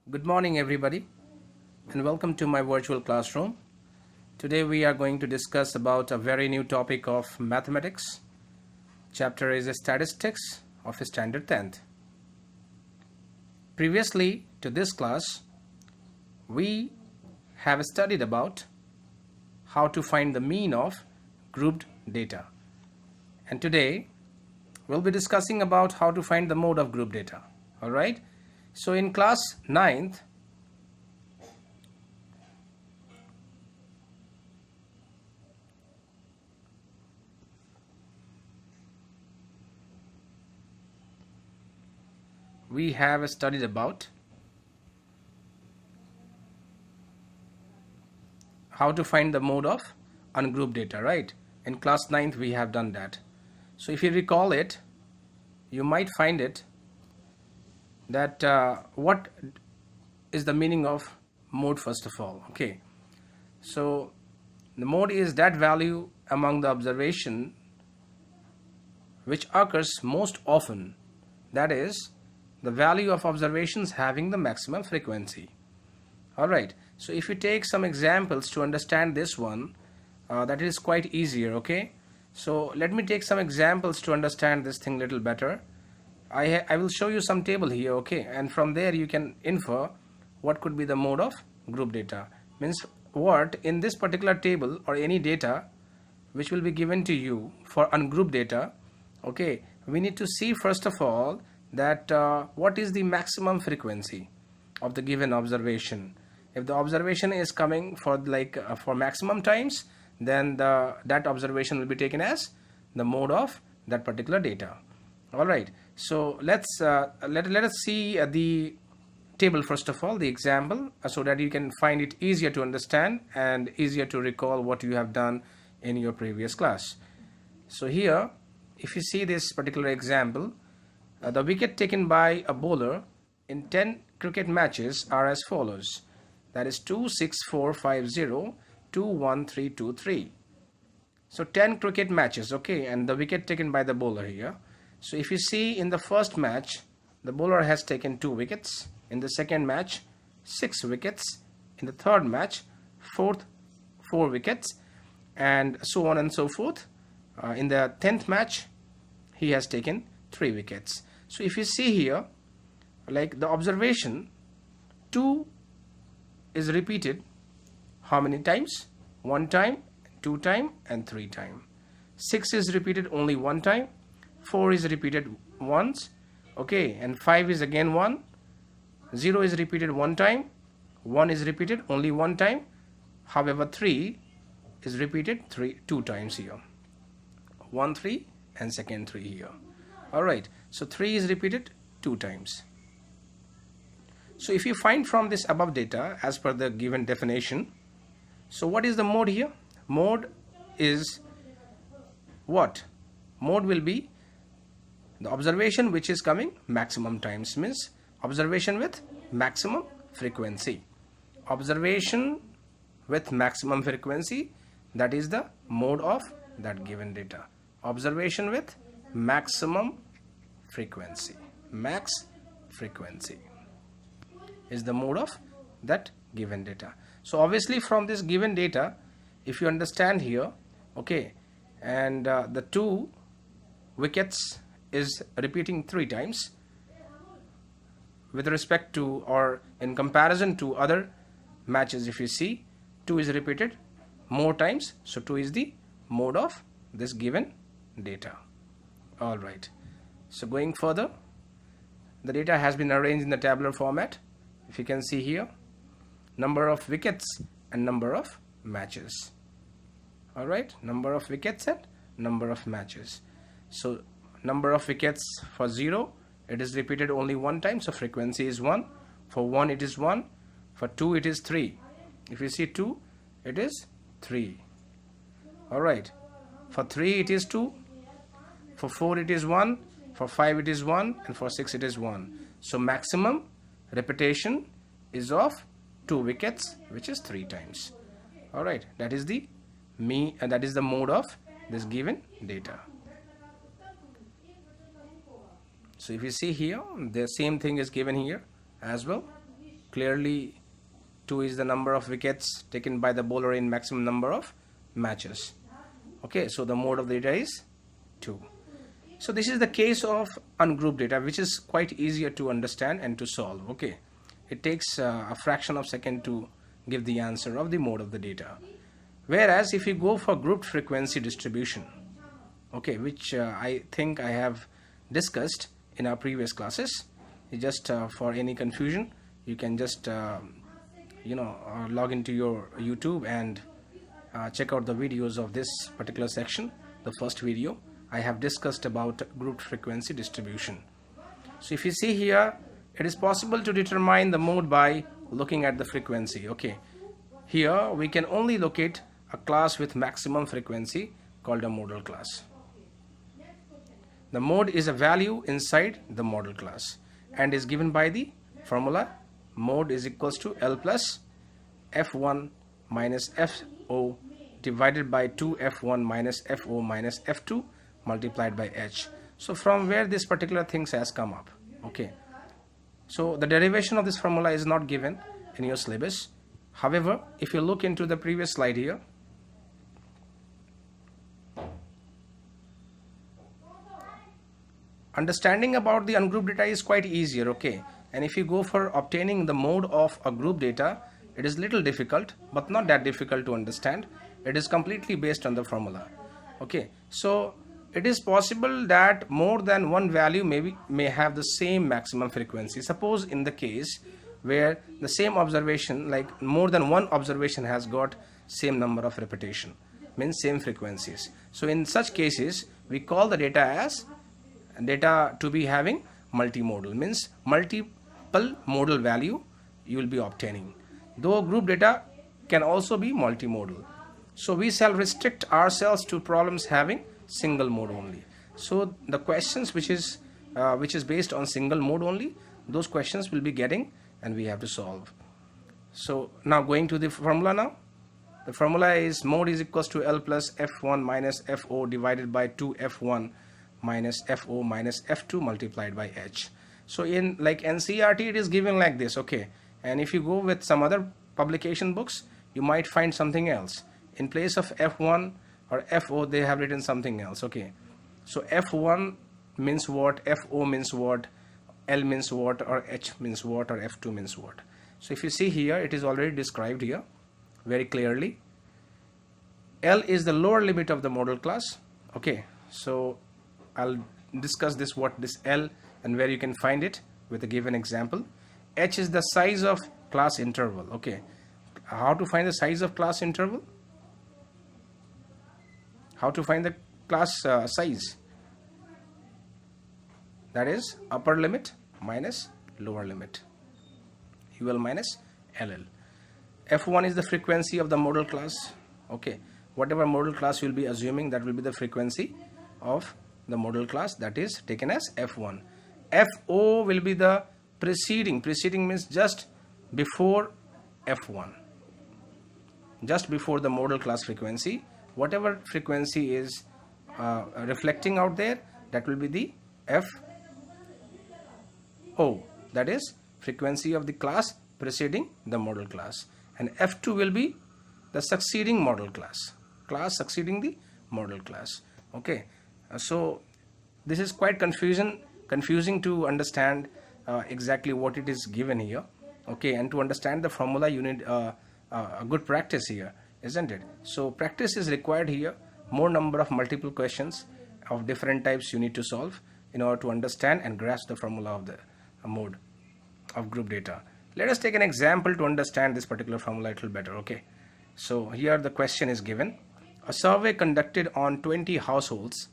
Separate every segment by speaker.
Speaker 1: Good morning, everybody, and welcome to my virtual classroom. Today we are going to discuss about a very new topic of mathematics. Chapter is statistics of standard 10th. Previously to this class, we have studied about how to find the mean of grouped data. And today we'll be discussing about how to find the mode of group data. All right. So in class 9th, we have studied about how to find the mode of ungrouped data, right? In class 9th we have done that. So if you recall it, you might find it that what is the meaning of mode first of all. Okay, so the mode is that value among the observation which occurs most often, that is the value of observations having the maximum frequency. Alright, so if you take some examples to understand this one, that is quite easier. Okay, so let me take some examples to understand this thing little better. I will show you some table here, okay, and from there you can infer what could be the mode of group data. Means what in this particular table or any data which will be given to you for ungrouped data, okay, we need to see first of all that what is the maximum frequency of the given observation. If the observation is coming for for maximum times, then that observation will be taken as the mode of that particular data. All right, so let us see the table first of all, the example, so that you can find it easier to understand and easier to recall what you have done in your previous class. So here, if you see this particular example, the wicket taken by a bowler in 10 cricket matches are as follows. That is 2, 6, 4, 5, 0, 2, 1, 3, 2, 3. So 10 cricket matches, okay, and the wicket taken by the bowler here. So if you see in the first match, the bowler has taken 2 wickets. In the second match, 6 wickets. In the third match, 4 wickets, and so on and so forth. In the 10th match, he has taken 3 wickets. So if you see here, like the observation 2 is repeated how many times? 1 time, 2 time, and 3 time. 6 is repeated only 1 time. 4 is repeated once, okay, and 5 is again 1. 0 is repeated 1 time. 1 is repeated only 1 time. However, 3 is repeated 2 times here. 1, 3, and second 3 here. Alright, so 3 is repeated 2 times. So if you find from this above data as per the given definition, so what is the mode here? Mode is what? Mode will be the observation which is coming maximum times, means observation with maximum frequency. Observation with maximum frequency, that is the mode of that given data. Observation with maximum frequency. Max frequency is the mode of that given data. So obviously from this given data, if you understand here, okay, and the 2 wickets is repeating 3 times with respect to or in comparison to other matches. If you see, 2 is repeated more times, so 2 is the mode of this given data. All right, so going further, the data has been arranged in the tabular format. If you can see here, number of wickets and number of matches. All right, number of wickets and number of matches. So number of wickets for 0, it is repeated only 1 time, so frequency is 1. For 1 it is 1. For 2 it is 3. If you see 2, it is 3. Alright, for 3 it is 2. For 4 it is 1. For 5 it is 1. And for 6 it is 1. So maximum repetition is of 2 wickets, which is 3 times. Alright, that is the mode of this given data. So if you see here, the same thing is given here as well. clearly 2 is the number of wickets taken by the bowler in maximum number of matches. Okay, so the mode of the data is 2. So this is the case of ungrouped data, which is quite easier to understand and to solve. Okay, it takes a fraction of a second to give the answer of the mode of the data. Whereas if you go for grouped frequency distribution, okay, which I think I have discussed in our previous classes, just for any confusion, you can just log into your YouTube and check out the videos of this particular section. The first video I have discussed about grouped frequency distribution. So if you see here, it is possible to determine the mode by looking at the frequency. Okay, here we can only locate a class with maximum frequency called a modal class. The mode is a value inside the modal class and is given by the formula mode is equals to L plus F1 minus FO divided by 2F1 minus FO minus F2 multiplied by H. So from where this particular things has come up. Okay, so the derivation of this formula is not given in your syllabus. However, if you look into the previous slide here, understanding about the ungrouped data is quite easier. Okay, and if you go for obtaining the mode of a group data, it is little difficult, but not that difficult to understand. It is completely based on the formula. Okay, so it is possible that more than one value may have the same maximum frequency. Suppose in the case where the same observation, like more than one observation has got same number of repetition, means same frequencies. So in such cases, we call the data as data to be having multimodal, means multiple modal value you will be obtaining. Though group data can also be multimodal. So we shall restrict ourselves to problems having single mode only. So the questions which is based on single mode only, those questions will be getting and we have to solve. So now going to the formula now. The formula is mode is equals to L plus F1 minus FO divided by 2F1 minus FO minus F2 multiplied by H. So in like NCERT it is given like this. Okay, and if you go with some other publication books, you might find something else. In place of F1 or FO, they have written something else. Okay, so F1 means what, FO means what, L means what, or H means what, or F2 means what. So if you see here, it is already described here very clearly. L is the lower limit of the modal class. Okay, so I'll discuss this, what this L and where you can find it with a given example. H is the size of class interval. Okay, how to find the size of class interval? How to find the class size? That is upper limit minus lower limit, UL minus LL. F1 is the frequency of the modal class. Okay, whatever modal class you will be assuming, that will be the frequency of the modal class, that is taken as F1. FO will be the preceding means just before F1, just before the modal class frequency. Whatever frequency is reflecting out there, that will be the FO, that is frequency of the class preceding the modal class, and F2 will be the succeeding modal class succeeding the modal class. Okay, so this is quite confusing to understand exactly what it is given here. Okay, and to understand the formula you need a good practice here, isn't it? So practice is required here. More number of multiple questions of different types you need to solve in order to understand and grasp the formula of the mode of group data. Let us take an example to understand this particular formula a little better. Okay, so here the question is given: a survey conducted on 20 households.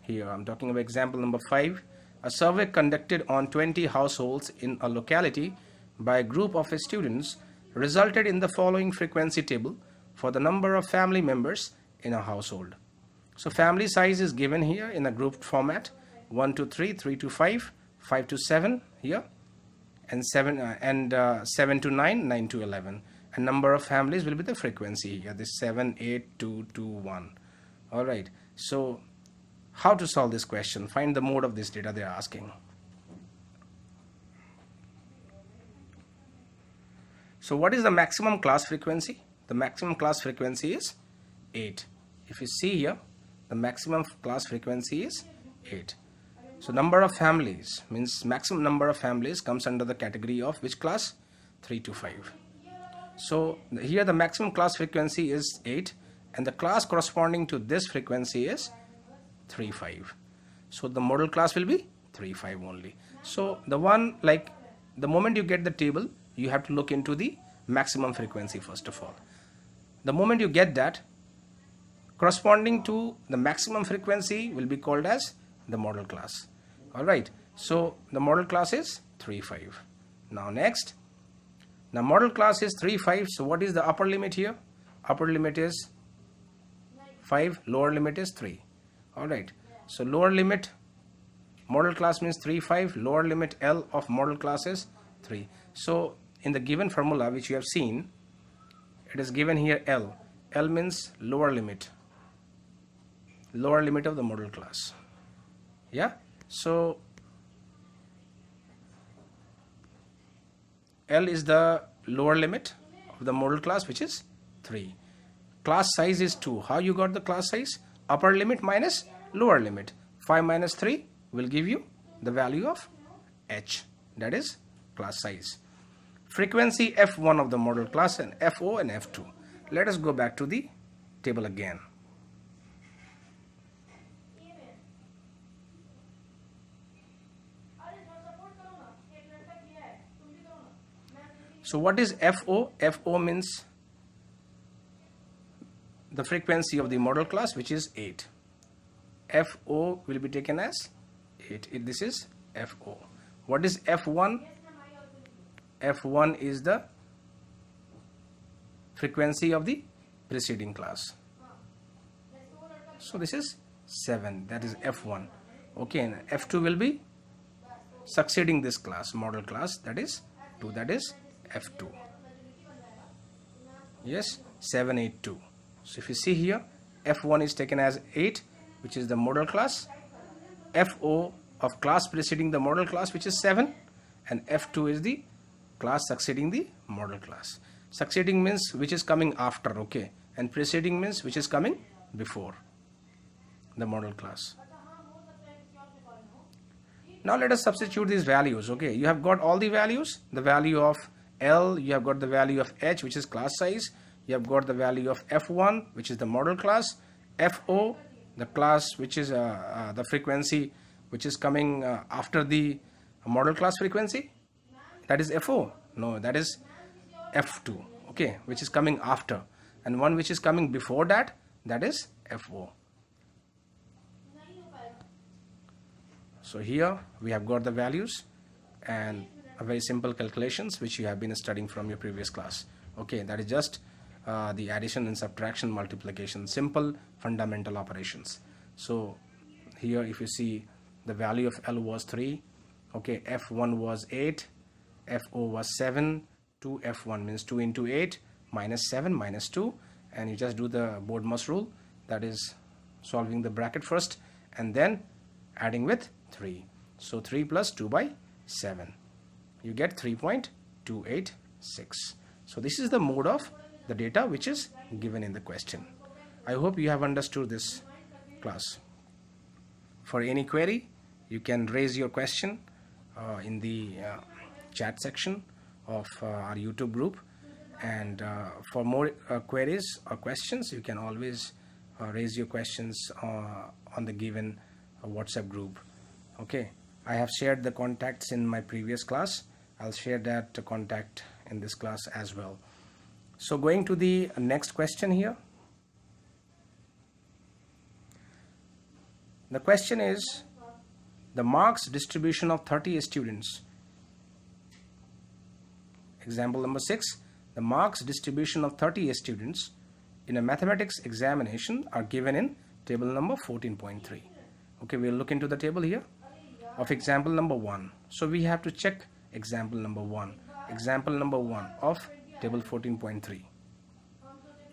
Speaker 1: Here I'm talking about example number 5. A survey conducted on 20 households in a locality by a group of students resulted in the following frequency table for the number of family members in a household. So family size is given here in a grouped format: 1 to 3, 3 to 5, 5 to 7 here, and 7 to 9, 9 to 11. And number of families will be the frequency here, this 7, 8, 2, 2, 1. All right. So how to solve this question? Find the mode of this data they are asking. So what is the maximum class frequency? The maximum class frequency is 8. If you see here, the maximum class frequency is 8. So number of families means maximum number of families comes under the category of which class? 3 to 5. So here the maximum class frequency is 8 and the class corresponding to this frequency is 3, 5. So the model class will be 3, 5 only. So the one, like the moment you get the table, you have to look into the maximum frequency first of all. The moment you get that, corresponding to the maximum frequency will be called as the model class. Alright, so the model class is 3, 5. Now next, the model class is 3, 5. So what is the upper limit here? Upper limit is 5, lower limit is 3. Alright, so lower limit model class means 3, 5, lower limit L of model class is 3. So in the given formula which you have seen, it is given here L. L means lower limit of the model class. Yeah, so L is the lower limit of the model class, which is 3. Class size is 2. How you got the class size? Upper limit minus lower limit. 5 minus 3 will give you the value of H, that is class size. Frequency F1 of the model class and FO and F2. Let us go back to the table again. So what is FO? FO means the frequency of the model class, which is 8. FO will be taken as 8. This is FO. What is F1? F1 is the frequency of the preceding class. So this is 7. That is F1. Okay, and F2 will be succeeding this class, model class, that is 2. That is F2. Yes, 7, 8, 2. So if you see here, F1 is taken as 8, which is the model class. FO of class preceding the model class, which is 7, and F2 is the class succeeding the model class. Succeeding means which is coming after, okay, and preceding means which is coming before the model class. Now let us substitute these values. Okay, you have got all the values, the value of L, you have got the value of H, which is class size, you have got the value of F1, which is the model class, FO, the class which is the frequency which is coming after the model class frequency, that is FO. No, that is F2, okay, which is coming after, and one which is coming before that, that is FO. So here we have got the values and a very simple calculations which you have been studying from your previous class. Okay, that is just the addition and subtraction, multiplication, simple fundamental operations. So here if you see, the value of L was 3, okay, F1 was 8, FO was 7, 2F1 means 2 into 8 minus 7 minus 2, and you just do the Bodmas rule, that is solving the bracket first and then adding with 3. So 3 plus 2 by 7, you get 3.286. So this is the mode of the data which is given in the question. I hope you have understood this class. For any query, you can raise your question in the chat section of our YouTube group, and for more queries or questions, you can always raise your questions on the given WhatsApp group. Okay, I have shared the contacts in my previous class. I'll share that contact in this class as well. So going to the next question here. The question is the marks distribution of 30 students. Example number 6. The marks distribution of 30 students in a mathematics examination are given in table number 14.3. Okay, we'll look into the table here of example number 1. So we have to check example number 1. Example number 1 of table 14.3.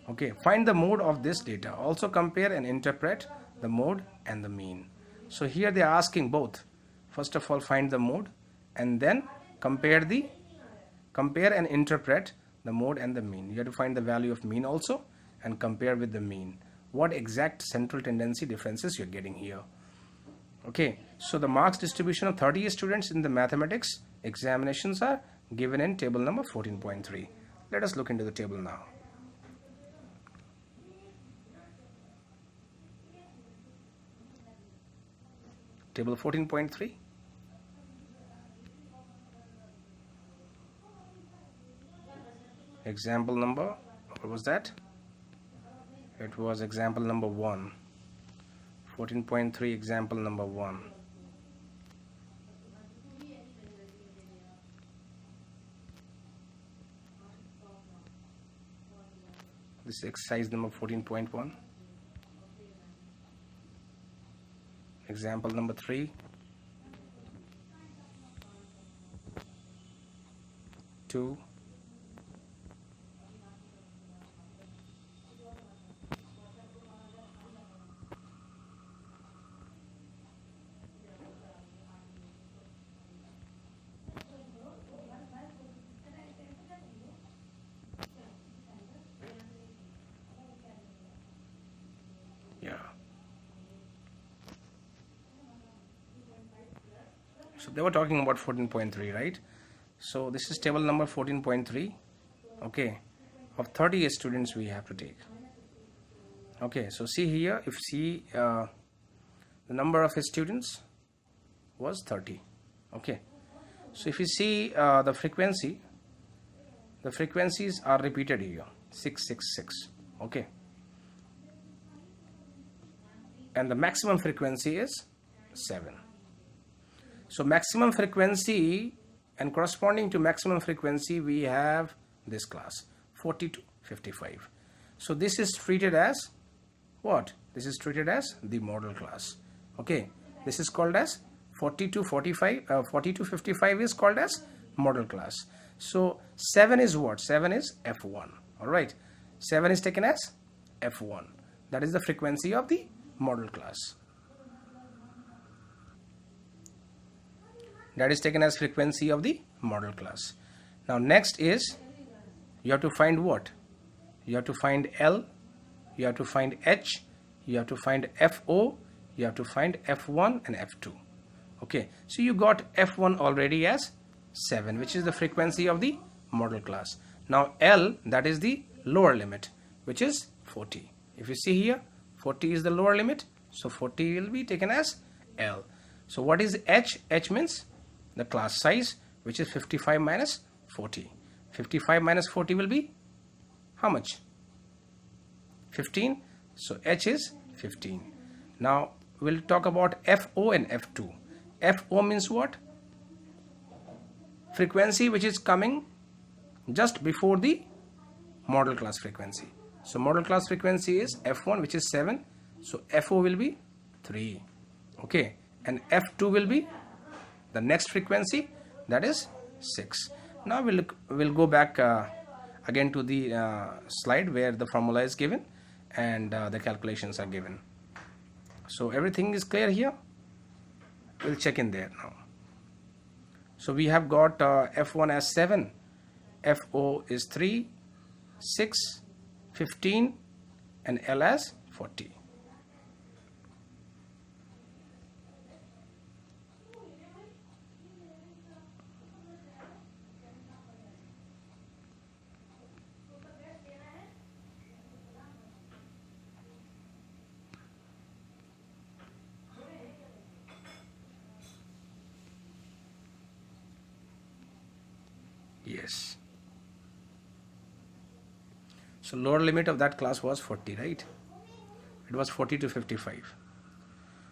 Speaker 1: Okay, find the mode of this data. Also compare and interpret the mode and the mean. So here they are asking both. First of all, find the mode and then compare and interpret the mode and the mean. You have to find the value of mean also and compare with the mean. What exact central tendency differences you're getting here. Okay, so the marks distribution of 30 students in the mathematics examinations are given in table number 14.3. Let us look into the table now. Table 14.3. Example number, what was that? It was example number 1. 14.3 example number 1. This is exercise number 14.1. Example number 3. 2. Yeah. So they were talking about 14.3, right? So this is table number 14.3. Okay, of 30 students we have to take. Okay, so see here, if see the number of students was 30. Okay, so if you see the frequency, the frequencies are repeated here, 666. Okay, and the maximum frequency is 7. So maximum frequency, and corresponding to maximum frequency we have this class 40 to 55. So this is treated as what? This is treated as the model class. Okay, this is called as 40 to 45. 40 to 55 is called as model class. So 7 is what? 7 is F1. All right, 7 is taken as F1. That is the frequency of the model class. That is taken as frequency of the model class. Now next is, you have to find what? You have to find L, you have to find H, you have to find FO, you have to find F1 and F2. Okay, so you got F1 already as 7, which is the frequency of the model class. Now L, that is the lower limit, which is 40. If you see here, 40 is the lower limit, so 40 will be taken as L. So what is H? H means the class size, which is 55 minus 40. 55 minus 40 will be how much? 15. So H is 15. Now we'll talk about FO and F2. FO means what? Frequency which is coming just before the model class frequency. So model class frequency is F1, which is 7. So FO will be 3. Okay, and F2 will be the next frequency, that is 6. Now we'll go back again to the slide where the formula is given and the calculations are given. So everything is clear here. We'll check in there now. So we have got F1 as 7, FO is 3, 6, 15 and L as 40. Yes. So lower limit of that class was 40, right? It was 40 to 55.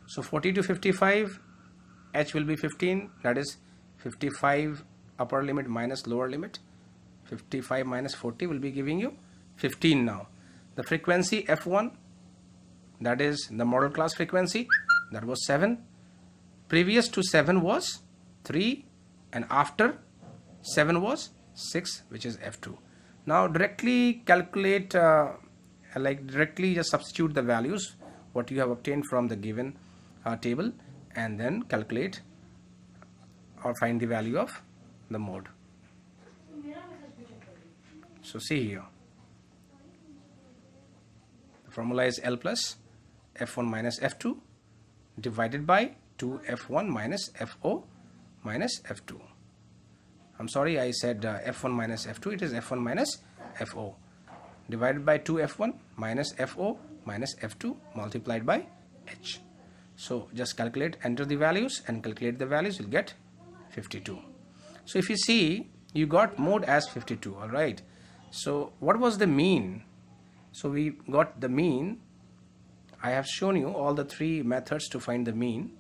Speaker 1: So 40 to 55, H will be 15, that is 55 upper limit minus lower limit. 55 minus 40 will be giving you 15 now. The frequency F1, that is the model class frequency, that was 7. Previous to 7 was 3 and after 7 was 6, which is F2. Now directly calculate, directly just substitute the values what you have obtained from the given table and then calculate or find the value of the mode. So see here, the formula is L plus F1 minus F2 divided by 2F1 minus FO minus F2. I'm sorry, I said F1 minus F2. It is F1 minus FO divided by 2F1 minus FO minus F2 multiplied by H. So just calculate, enter the values and calculate the values, you'll get 52. So if you see, you got mode as 52, all right. So what was the mean? So we got the mean. I have shown you all the three methods to find the mean.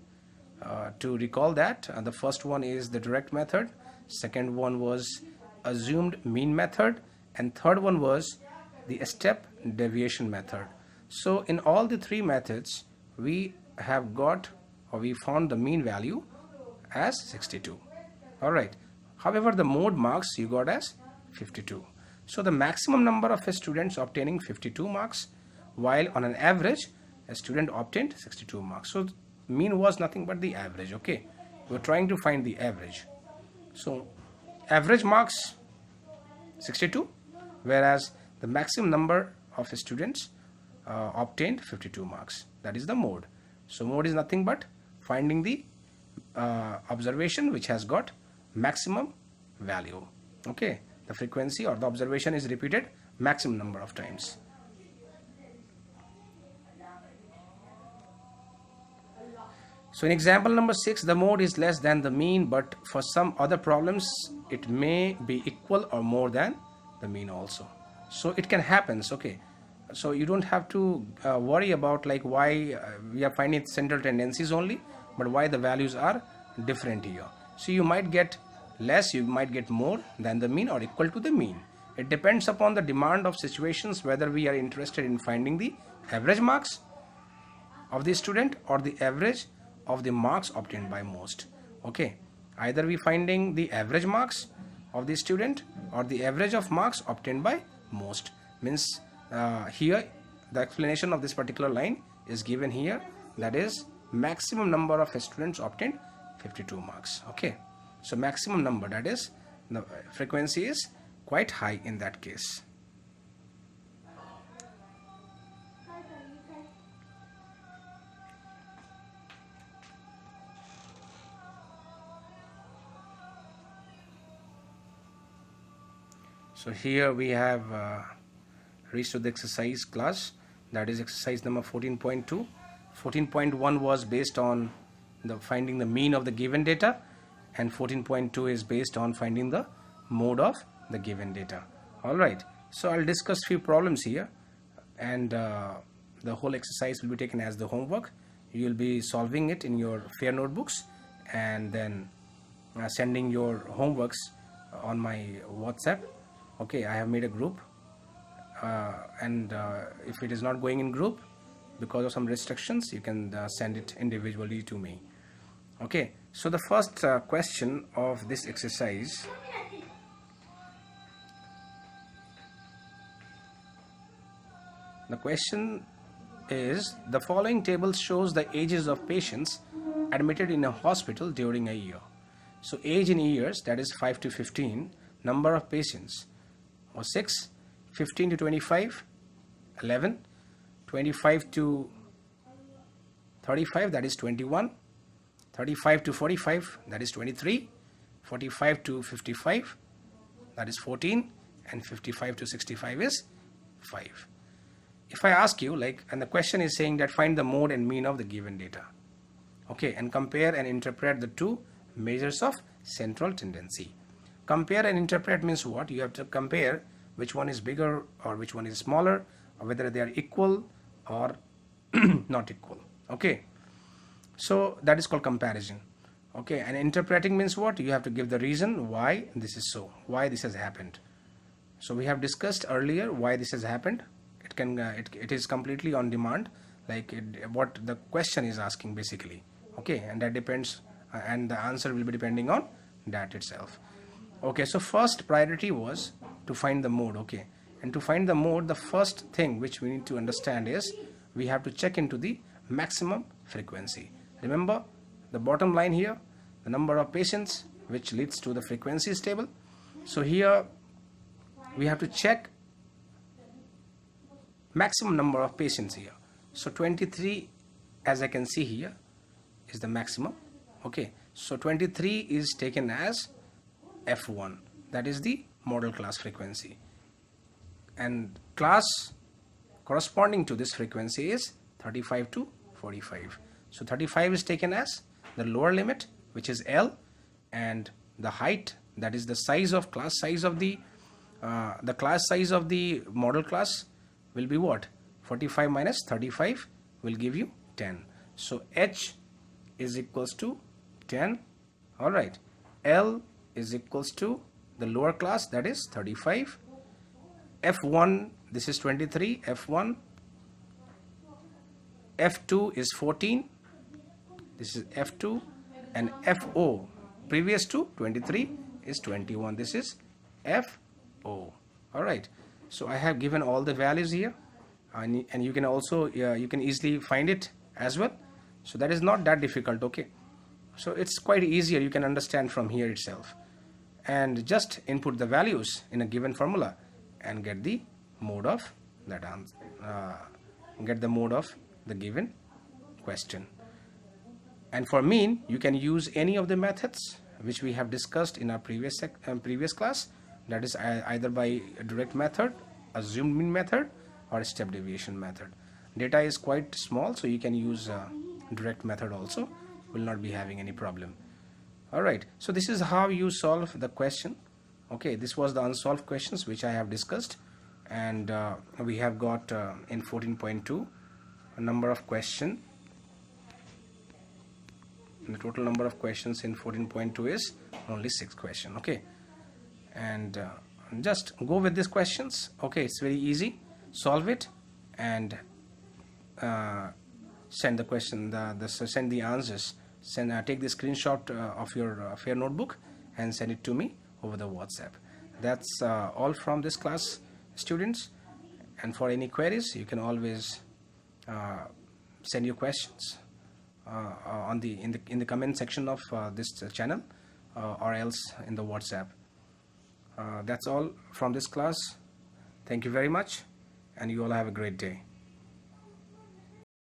Speaker 1: To recall that, the first one is the direct method, second one was assumed mean method, and third one was the step deviation method. So in all the three methods, we have got, or we found the mean value as 62. All right. However, the mode marks you got as 52. So the maximum number of students obtaining 52 marks, while on an average a student obtained 62 marks. So mean was nothing but the average. Okay, we're trying to find the average. So average marks 62, whereas the maximum number of students obtained 52 marks. That is the mode. So mode is nothing but finding the observation which has got maximum value. Okay, the frequency or the observation is repeated maximum number of times. So in example number 6, the mode is less than the mean, but for some other problems it may be equal or more than the mean also. So it can happen. Okay, so you don't have to worry about like why we are finding central tendencies only, but why the values are different here. So you might get less, you might get more than the mean or equal to the mean. It depends upon the demand of situations whether we are interested in finding the average marks of the student or the average of the marks obtained by most. Okay, either we finding the average marks of the student or the average of marks obtained by most. Means here the explanation of this particular line is given here, that is maximum number of students obtained 52 marks. Okay, so maximum number, that is the frequency is quite high in that case. So here we have reached to the exercise class, that is exercise number 14.2. 14.1 was based on the finding the mean of the given data, and 14.2 is based on finding the mode of the given data. Alright, so I'll discuss few problems here, and the whole exercise will be taken as the homework. You will be solving it in your fair notebooks and then sending your homeworks on my WhatsApp. Okay, I have made a group, and if it is not going in group because of some restrictions, you can send it individually to me. Okay, so the first question of this exercise, the question is, the following table shows the ages of patients admitted in a hospital during a year. So age in years, that is 5 to 15, number of patients or 6, 15 to 25, 11, 25 to 35, that is 21, 35 to 45, that is 23, 45 to 55, that is 14, and 55 to 65 is 5. If I ask you, like, and the question is saying that find the mode and mean of the given data, okay, and compare and interpret the two measures of central tendency. Compare and interpret means what? You have to compare which one is bigger or which one is smaller, or whether they are equal or not equal. Okay, so that is called comparison. Okay, and interpreting means what? You have to give the reason why this is so, why this has happened. So we have discussed earlier why this has happened. It can it is completely on demand, like what the question is asking basically. Okay, and that depends, and the answer will be depending on that itself. Okay, so first priority was to find the mode. Okay, and to find the mode, the first thing which we need to understand is we have to check into the maximum frequency. Remember the bottom line here, the number of patients, which leads to the frequencies table. So here we have to check maximum number of patients here. So 23, as I can see here, is the maximum. Okay, so 23 is taken as F1, that is the model class frequency, and class corresponding to this frequency is 35 to 45. So 35 is taken as the lower limit, which is L, and the height, that is the size of class size of the class size of the model class will be what? 45 minus 35 will give you 10. So H is equals to 10. All right, L is equals to the lower class, that is 35. F1, this is 23. F1, F2 is 14. This is F2, and FO, previous to 23, is 21. This is FO. All right, so I have given all the values here, and you can also you can easily find it as well. So that is not that difficult. Okay, so it's quite easier, you can understand from here itself, and just input the values in a given formula and get the mode of that answer, get the mode of the given question. And for mean, you can use any of the methods which we have discussed in our previous class, that is either by a direct method, assumed mean method, or step deviation method. Data is quite small, so you can use direct method also, will not be having any problem. All right, so this is how you solve the question. Okay, this was the unsolved questions which I have discussed, and we have got in 14.2 a number of questions. The total number of questions in 14.2 is only 6 questions. Okay, and just go with these questions. Okay, it's very easy. Solve it and send the question, send the answers. Take the screenshot of your fair notebook and send it to me over the WhatsApp. That's all from this class, students. And for any queries, you can always send your questions in the comment section of this channel, or else in the WhatsApp. That's all from this class. Thank you very much, and you all have a great day.